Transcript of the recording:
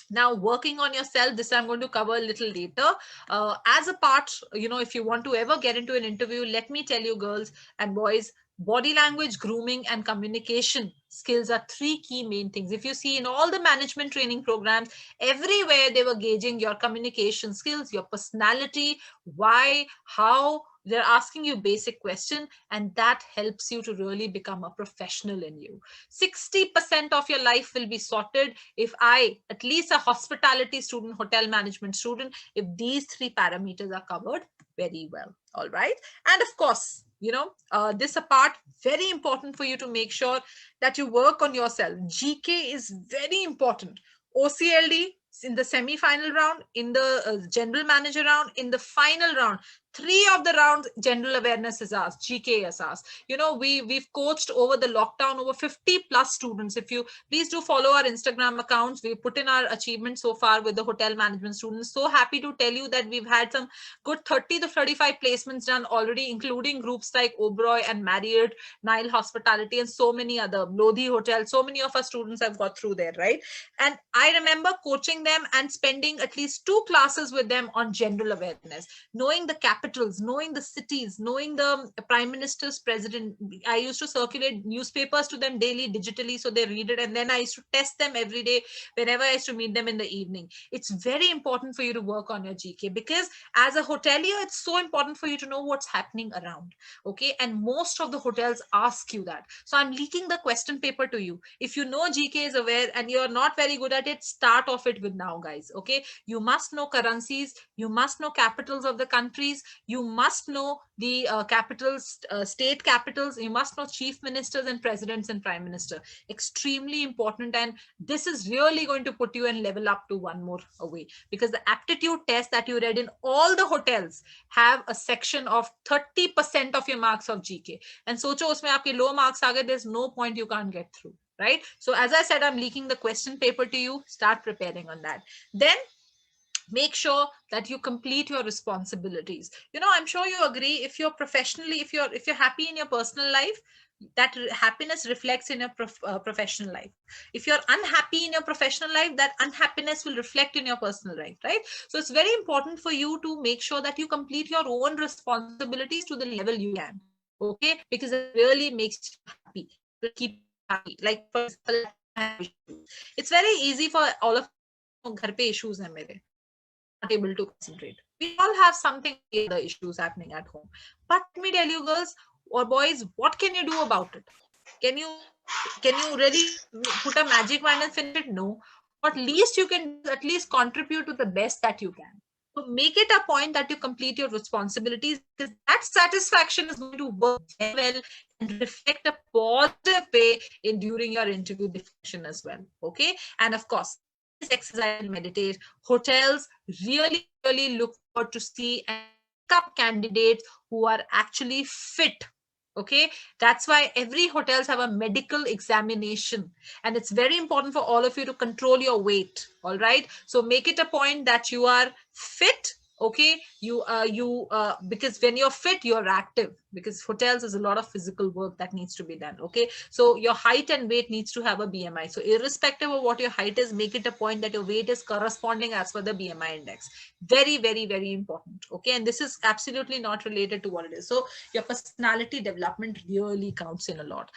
Now, working on yourself, this I'm going to cover a little later. As a part, if you want to ever get into an interview, let me tell you, girls and boys, body language, grooming, and communication skills are three key main things. If you see in all the management training programs, everywhere they were gauging your communication skills, your personality, why, how. They're asking you basic question, and that helps you to really become a professional in you. 60% of your life will be sorted if at least a hospitality student, hotel management student, if these three parameters are covered very well. All right. And of course, this apart, very important for you to make sure that you work on yourself. GK is very important. OCLD in the semi-final round, in the general manager round, in the final round, three of the rounds, general awareness is asked, GK is asked. We've coached over the lockdown over 50 plus students. If you please do follow our Instagram accounts, we put in our achievements so far with the hotel management students. So happy to tell you that we've had some good 30 to 35 placements done already, including groups like Oberoi and Marriott, Nile Hospitality, and so many other, Lodhi Hotel. So many of our students have got through there, right? And I remember coaching them and spending at least 2 classes with them on general awareness, knowing the capitals, knowing the cities, knowing the prime minister's president. I used to circulate newspapers to them daily digitally so they read it, and then I used to test them every day whenever I used to meet them in the evening. It's very important for you to work on your GK, because as a hotelier, it's so important for you to know what's happening around. Okay, and most of the hotels ask you that. So I'm leaking the question paper to you. If you know GK is aware and you're not very good at it, start off it with now, guys. Okay, you must know currencies, you must know capitals of the countries, you must know the capitals, state capitals, you must know chief ministers and presidents and prime minister. Extremely important, and this is really going to put you and level up to one more away, because the aptitude test that you read in all the hotels have a section of 30% of your marks of GK. And socho usme aapke low marks aa gaye, there's no point, you can't get through, right? So as I said, I'm leaking the question paper to you. Start preparing on that. Then make sure that you complete your responsibilities. I'm sure you agree, if you're professionally, if you're happy in your personal life, that happiness reflects in your professional life. If you're unhappy in your professional life, that unhappiness will reflect in your personal life, right? So it's very important for you to make sure that you complete your own responsibilities to the level you can. Okay, because it really makes you happy. It will keep you happy. Like for example, it's very easy for all of ghar pe issues hai mere, not able to concentrate. We all have something or other issues happening at home. But let me tell you, girls or boys, what can you do about it? Can you really put a magic wand and finish it? No. What least you can do is at least contribute to the best that you can. So make it a point that you complete your responsibilities, because that satisfaction is going to work very well and reflect a positive way in during your interview deflection as well. Okay. And of course, always exercise and meditate. Hotels really look forward to see and pick up candidates who are actually fit. Okay, that's why every hotels have a medical examination, and it's very important for all of you to control your weight. All right, so make it a point that you are fit. Okay, you because when you're fit, you're active, because hotels is a lot of physical work that needs to be done. Okay, so your height and weight needs to have a BMI. So irrespective of what your height is, make it a point that your weight is corresponding as per the BMI index. Very important. Okay, and this is absolutely not related to what it is. So your personality development really counts in a lot.